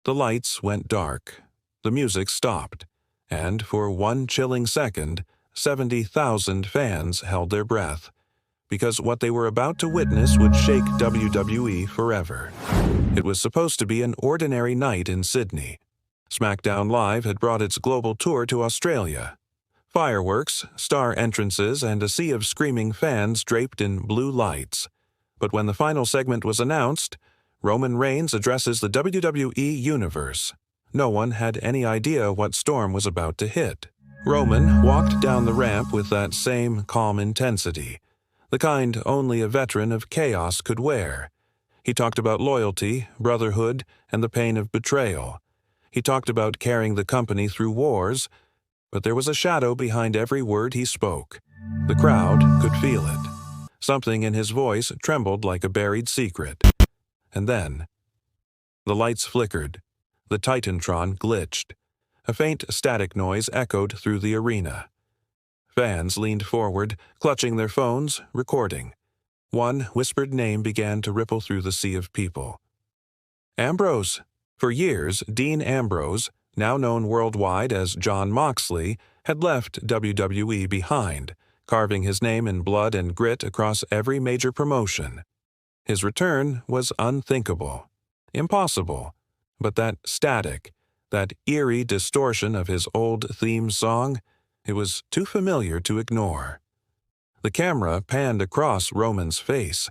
The lights went dark. The music stopped. And for one chilling second, 70,000 fans held their breath, because what they were about to witness would shake WWE forever. It was supposed to be an ordinary night in Sydney. SmackDown Live had brought its global tour to Australia. Fireworks, star entrances, and a sea of screaming fans draped in blue lights. But when the final segment was announced, Roman Reigns addresses the WWE Universe. No one had any idea what storm was about to hit. Roman walked down the ramp with that same calm intensity, the kind only a veteran of chaos could wear. He talked about loyalty, brotherhood, and the pain of betrayal. He talked about carrying the company through wars, but there was a shadow behind every word he spoke. The crowd could feel it. Something in his voice trembled like a buried secret. And then, the lights flickered. The Titantron glitched. A faint static noise echoed through the arena. Fans leaned forward, clutching their phones, recording. One whispered name began to ripple through the sea of people. Ambrose. For years, Dean Ambrose, now known worldwide as Jon Moxley, had left WWE behind, carving his name in blood and grit across every major promotion. His return was unthinkable, impossible, but that static, that eerie distortion of his old theme song, it was too familiar to ignore. The camera panned across Roman's face.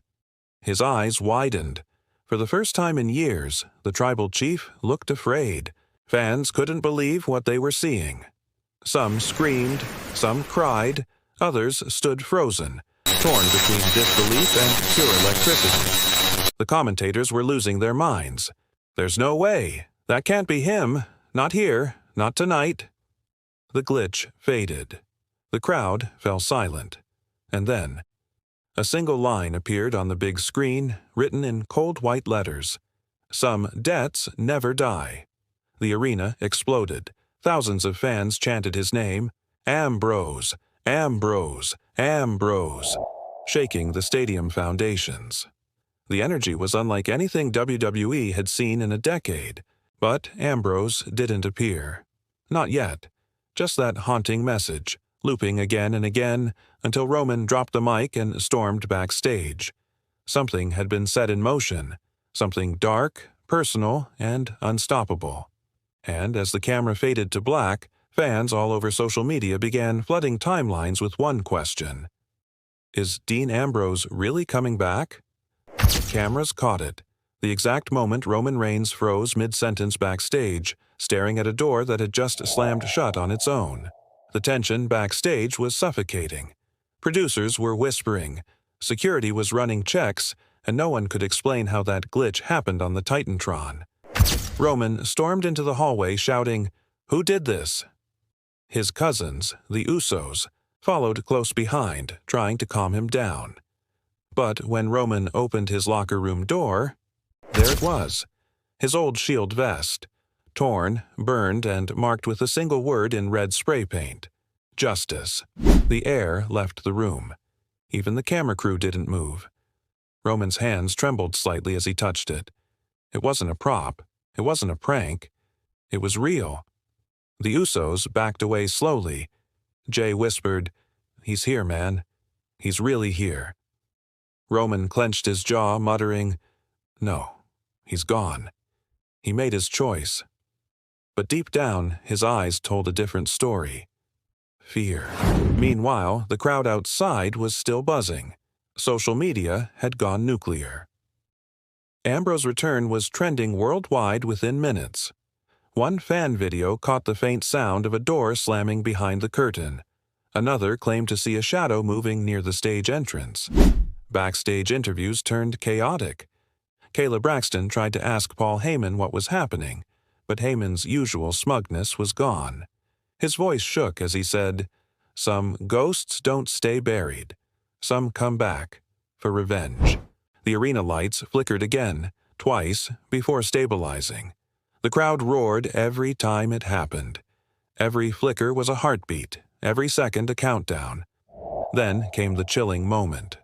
His eyes widened. For the first time in years, the tribal chief looked afraid. Fans couldn't believe what they were seeing. Some screamed, some cried, others stood frozen, torn between disbelief and pure electricity. The commentators were losing their minds. "There's no way. That can't be him. Not here. Not tonight." The glitch faded. The crowd fell silent. And then, a single line appeared on the big screen, written in cold white letters. "Some debts never die." The arena exploded. Thousands of fans chanted his name, "Ambrose, Ambrose, Ambrose," shaking the stadium foundations. The energy was unlike anything WWE had seen in a decade, but Ambrose didn't appear. Not yet. Just that haunting message, looping again and again, until Roman dropped the mic and stormed backstage. Something had been set in motion, something dark, personal, and unstoppable. And as the camera faded to black, fans all over social media began flooding timelines with one question. Is Dean Ambrose really coming back? Cameras caught it. The exact moment Roman Reigns froze mid-sentence backstage, staring at a door that had just slammed shut on its own. The tension backstage was suffocating. Producers were whispering. Security was running checks, and no one could explain how that glitch happened on the Titantron. Roman stormed into the hallway shouting, "Who did this?" His cousins, the Usos, followed close behind, trying to calm him down. But when Roman opened his locker room door, there it was, his old Shield vest, torn, burned, and marked with a single word in red spray paint: justice. The air left the room. Even the camera crew didn't move. Roman's hands trembled slightly as he touched it. It wasn't a prop. It wasn't a prank. It was real. The Usos backed away slowly. Jay whispered, "He's here, man. He's really here." Roman clenched his jaw, muttering, "No, he's gone. He made his choice." But deep down, his eyes told a different story. Fear. Meanwhile, the crowd outside was still buzzing. Social media had gone nuclear. Ambrose's return was trending worldwide within minutes. One fan video caught the faint sound of a door slamming behind the curtain. Another claimed to see a shadow moving near the stage entrance. Backstage interviews turned chaotic. Kayla Braxton tried to ask Paul Heyman what was happening, but Heyman's usual smugness was gone. His voice shook as he said, "Some ghosts don't stay buried. Some come back for revenge." The arena lights flickered again, twice, before stabilizing. The crowd roared every time it happened. Every flicker was a heartbeat, every second a countdown. Then came the chilling moment.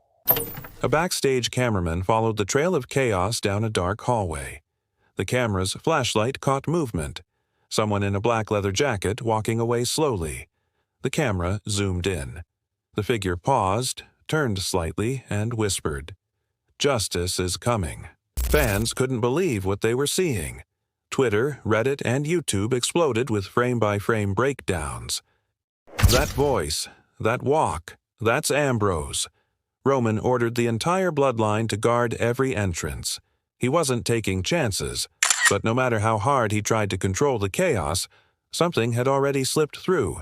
A backstage cameraman followed the trail of chaos down a dark hallway. The camera's flashlight caught movement. Someone in a black leather jacket walking away slowly. The camera zoomed in. The figure paused, turned slightly, and whispered, "Justice is coming." Fans couldn't believe what they were seeing. Twitter, Reddit, and YouTube exploded with frame-by-frame breakdowns. That voice, that walk, that's Ambrose. Roman ordered the entire bloodline to guard every entrance. He wasn't taking chances, but no matter how hard he tried to control the chaos, something had already slipped through.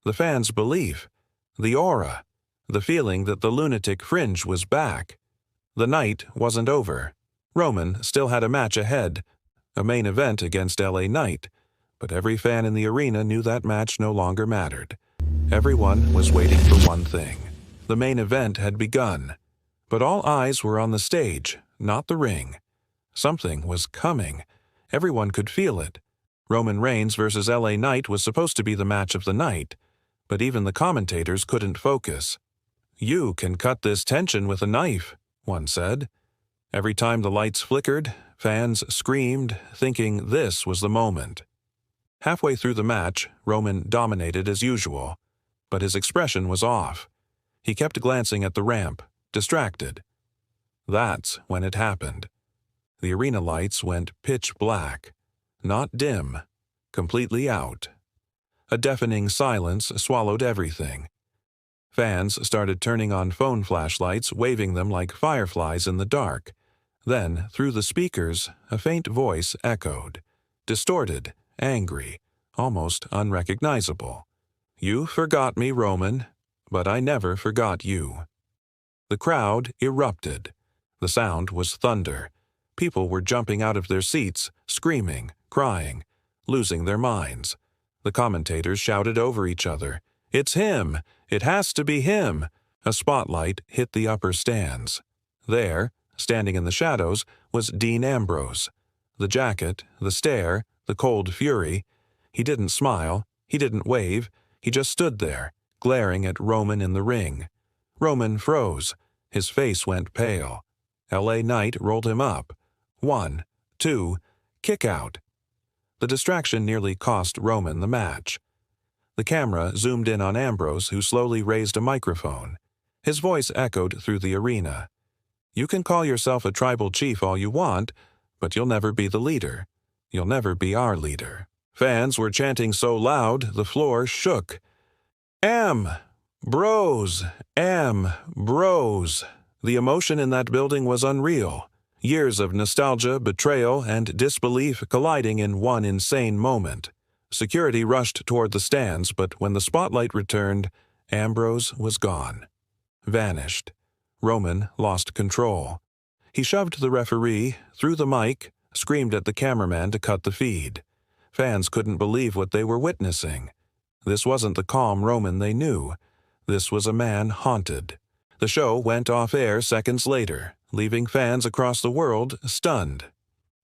The fans' belief, the aura, the feeling that the lunatic fringe was back. The night wasn't over. Roman still had a match ahead, a main event against LA Knight, but every fan in the arena knew that match no longer mattered. Everyone was waiting for one thing. The main event had begun, but all eyes were on the stage, not the ring. Something was coming. Everyone could feel it. Roman Reigns versus LA Knight was supposed to be the match of the night, but even the commentators couldn't focus. "You can cut this tension with a knife," one said. Every time the lights flickered, fans screamed, thinking this was the moment. Halfway through the match, Roman dominated as usual, but his expression was off. He kept glancing at the ramp, distracted. That's when it happened. The arena lights went pitch black, not dim, completely out. A deafening silence swallowed everything. Fans started turning on phone flashlights, waving them like fireflies in the dark. Then, through the speakers, a faint voice echoed, distorted, angry, almost unrecognizable. "You forgot me, Roman, but I never forgot you." The crowd erupted. The sound was thunder. People were jumping out of their seats, screaming, crying, losing their minds. The commentators shouted over each other, "It's him! It has to be him!" A spotlight hit the upper stands. There, standing in the shadows, was Dean Ambrose. The jacket, the stare, the cold fury. He didn't smile, he didn't wave, he just stood there, glaring at Roman in the ring. Roman froze. His face went pale. LA Knight rolled him up. 1, 2, kick out. The distraction nearly cost Roman the match. The camera zoomed in on Ambrose, who slowly raised a microphone. His voice echoed through the arena. "You can call yourself a tribal chief all you want, but you'll never be the leader. You'll never be our leader." Fans were chanting so loud the floor shook. Ambrose! Ambrose! The emotion in that building was unreal. Years of nostalgia, betrayal, and disbelief colliding in one insane moment. Security rushed toward the stands, but when the spotlight returned, Ambrose was gone. Vanished. Roman lost control. He shoved the referee, threw the mic, screamed at the cameraman to cut the feed. Fans couldn't believe what they were witnessing. This wasn't the calm Roman they knew. This was a man haunted. The show went off air seconds later, leaving fans across the world stunned.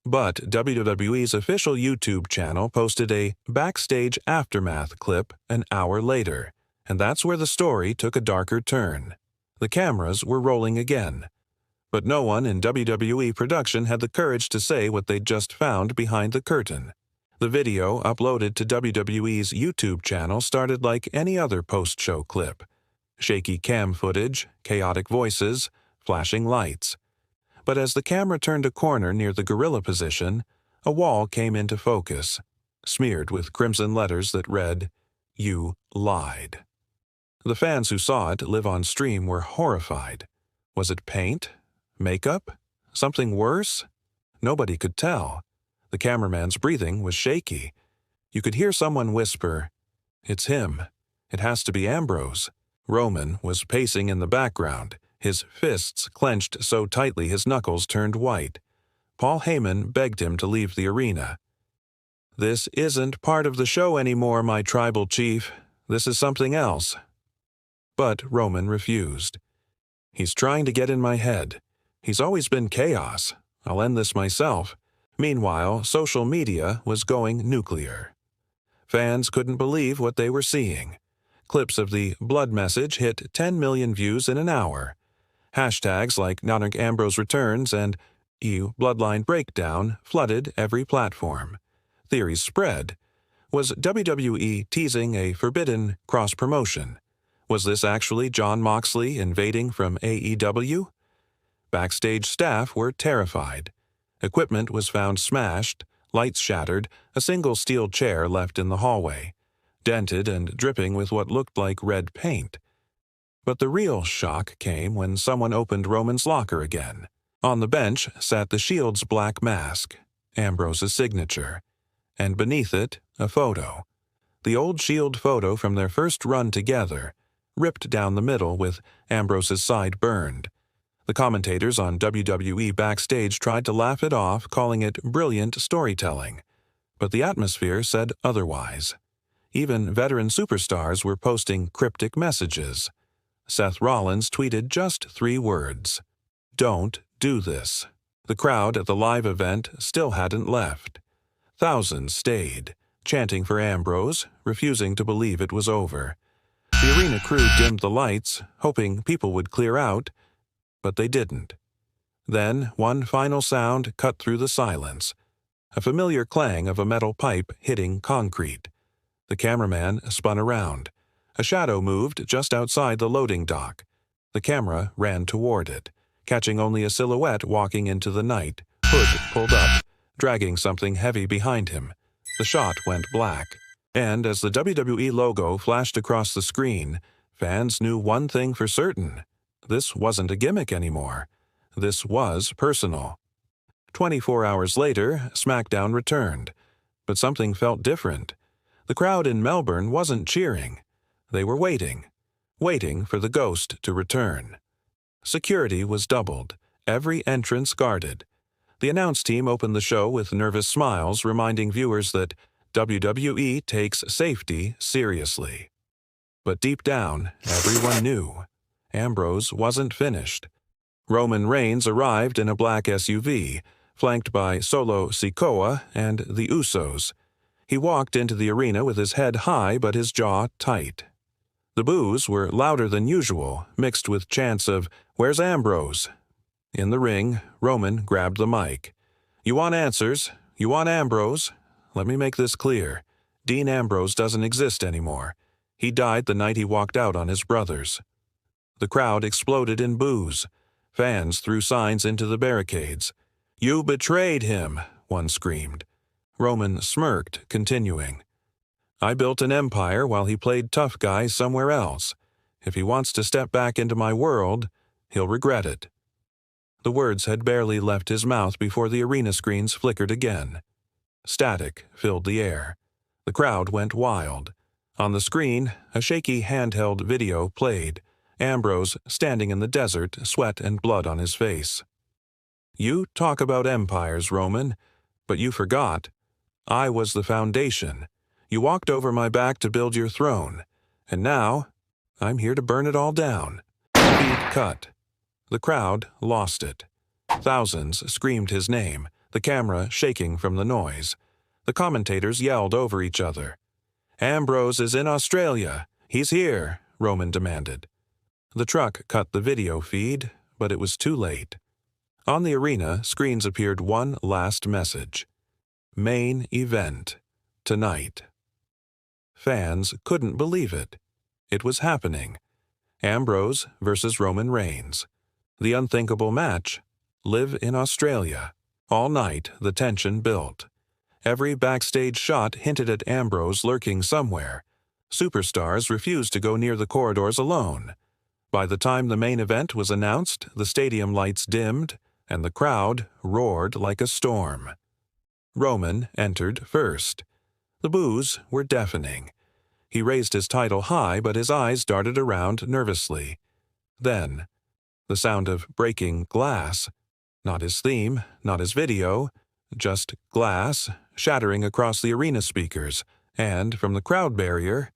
But WWE's official YouTube channel posted a backstage aftermath clip an hour later, and that's where the story took a darker turn. The cameras were rolling again. But no one in WWE production had the courage to say what they'd just found behind the curtain. The video uploaded to WWE's YouTube channel started like any other post-show clip. Shaky cam footage, chaotic voices, flashing lights. But as the camera turned a corner near the gorilla position, a wall came into focus, smeared with crimson letters that read, "You lied." The fans who saw it live on stream were horrified. Was it paint? Makeup? Something worse? Nobody could tell. The cameraman's breathing was shaky. You could hear someone whisper, "It's him. It has to be Ambrose." Roman was pacing in the background, his fists clenched so tightly his knuckles turned white. Paul Heyman begged him to leave the arena. "This isn't part of the show anymore, my tribal chief. This is something else." But Roman refused. "He's trying to get in my head. He's always been chaos. I'll end this myself." Meanwhile, social media was going nuclear. Fans couldn't believe what they were seeing. Clips of the blood message hit 10 million views in an hour. Hashtags like "Not Ambrose Returns" and bloodline breakdown flooded every platform. Theories spread. Was WWE teasing a forbidden cross-promotion? Was this actually Jon Moxley invading from AEW? Backstage staff were terrified. Equipment was found smashed, lights shattered, a single steel chair left in the hallway, dented and dripping with what looked like red paint. But the real shock came when someone opened Roman's locker again. On the bench sat the Shield's black mask, Ambrose's signature, and beneath it, a photo. The old Shield photo from their first run together, ripped down the middle with Ambrose's side burned. The commentators on WWE Backstage tried to laugh it off, calling it brilliant storytelling. But the atmosphere said otherwise. Even veteran superstars were posting cryptic messages. Seth Rollins tweeted just 3 words: "Don't do this." The crowd at the live event still hadn't left. Thousands stayed, chanting for Ambrose, refusing to believe it was over. The arena crew dimmed the lights, hoping people would clear out, but they didn't. Then one final sound cut through the silence, a familiar clang of a metal pipe hitting concrete. The cameraman spun around. A shadow moved just outside the loading dock. The camera ran toward it, catching only a silhouette walking into the night, hood pulled up, dragging something heavy behind him. The shot went black, and as the WWE logo flashed across the screen, fans knew one thing for certain. This wasn't a gimmick anymore. This was personal. 24 hours later, SmackDown returned, but something felt different. The crowd in Melbourne wasn't cheering. They were waiting for the ghost to return. Security was doubled, every entrance guarded. The announce team opened the show with nervous smiles, reminding viewers that WWE takes safety seriously. But deep down, everyone knew Ambrose wasn't finished. Roman Reigns arrived in a black SUV, flanked by Solo Sikoa and the Usos. He walked into the arena with his head high but his jaw tight. The boos were louder than usual, mixed with chants of, "Where's Ambrose?" In the ring, Roman grabbed the mic. "You want answers? You want Ambrose? Let me make this clear. Dean Ambrose doesn't exist anymore. He died the night he walked out on his brothers." The crowd exploded in boos. Fans threw signs into the barricades. "You betrayed him," one screamed. Roman smirked, continuing, "I built an empire while he played tough guy somewhere else. If he wants to step back into my world, he'll regret it." The words had barely left his mouth before the arena screens flickered again. Static filled the air. The crowd went wild. On the screen, a shaky handheld video played, Ambrose standing in the desert, sweat and blood on his face. "You talk about empires, Roman, but you forgot. I was the foundation. You walked over my back to build your throne, and now I'm here to burn it all down." Feed cut. The crowd lost it. Thousands screamed his name, the camera shaking from the noise. The commentators yelled over each other. "Ambrose is in Australia. He's here," Roman demanded. The truck cut the video feed, but it was too late. On the arena screens appeared one last message. "Main event. Tonight." Fans couldn't believe it. It was happening. Ambrose versus Roman Reigns. The unthinkable match. Live in Australia. All night, the tension built. Every backstage shot hinted at Ambrose lurking somewhere. Superstars refused to go near the corridors alone. By the time the main event was announced, the stadium lights dimmed, and the crowd roared like a storm. Roman entered first. The boos were deafening. He raised his title high, but his eyes darted around nervously. Then, the sound of breaking glass. Not his theme, not his video, just glass shattering across the arena speakers, and from the crowd barrier,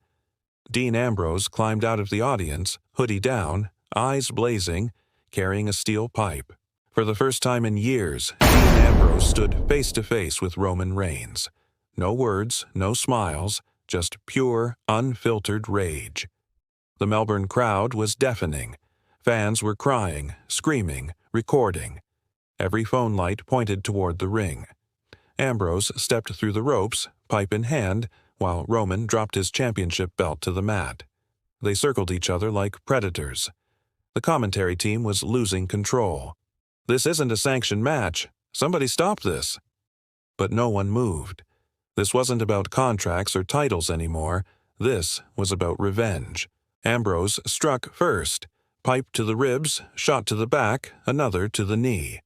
Dean Ambrose climbed out of the audience, hoodie down, eyes blazing, carrying a steel pipe. For the first time in years, Dean Ambrose stood face to face with Roman Reigns. No words, no smiles, just pure, unfiltered rage. The Melbourne crowd was deafening. Fans were crying, screaming, recording. Every phone light pointed toward the ring. Ambrose stepped through the ropes, pipe in hand, while Roman dropped his championship belt to the mat. They circled each other like predators. The commentary team was losing control. "This isn't a sanctioned match. Somebody stop this." But no one moved. This wasn't about contracts or titles anymore. This was about revenge. Ambrose struck first. Pipe to the ribs, shot to the back, another to the knee.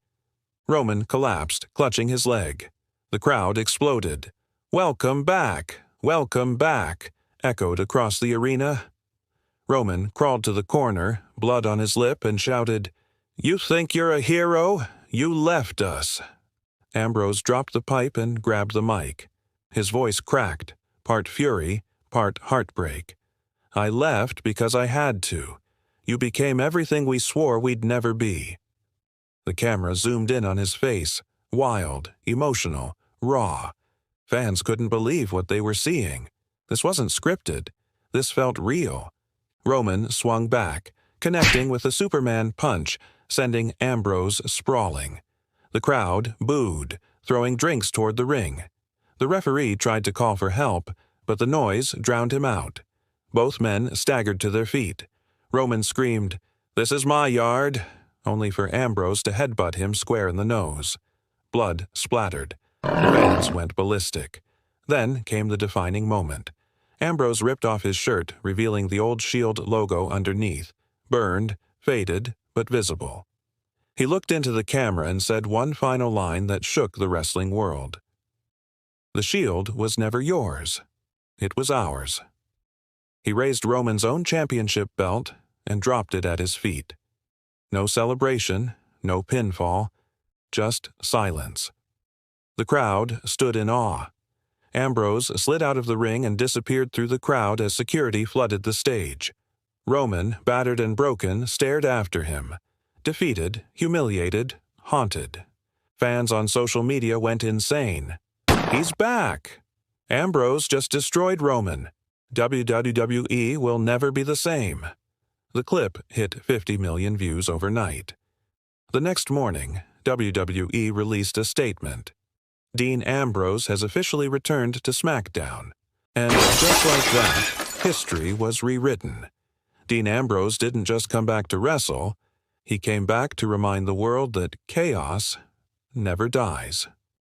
Roman collapsed, clutching his leg. The crowd exploded. "Welcome back! Welcome back!" echoed across the arena. Roman crawled to the corner, blood on his lip, and shouted, "You think you're a hero? You left us." Ambrose dropped the pipe and grabbed the mic. His voice cracked, part fury, part heartbreak. "I left because I had to. You became everything we swore we'd never be." The camera zoomed in on his face, wild, emotional, raw. Fans couldn't believe what they were seeing. This wasn't scripted. This felt real. Roman swung back, connecting with a Superman punch, sending Ambrose sprawling. The crowd booed, throwing drinks toward the ring. The referee tried to call for help, but the noise drowned him out. Both men staggered to their feet. Roman screamed, "This is my yard," only for Ambrose to headbutt him square in the nose. Blood splattered. The fans went ballistic. Then came the defining moment. Ambrose ripped off his shirt, revealing the old Shield logo underneath, burned, faded, but visible. He looked into the camera and said one final line that shook the wrestling world. "The Shield was never yours. It was ours." He raised Roman's own championship belt and dropped it at his feet. No celebration, no pinfall, just silence. The crowd stood in awe. Ambrose slid out of the ring and disappeared through the crowd as security flooded the stage. Roman, battered and broken, stared after him. Defeated, humiliated, haunted. Fans on social media went insane. "He's back! Ambrose just destroyed Roman. WWE will never be the same." The clip hit 50 million views overnight. The next morning, WWE released a statement. Dean Ambrose has officially returned to SmackDown. And just like that, history was rewritten. Dean Ambrose didn't just come back to wrestle. He came back to remind the world that chaos never dies.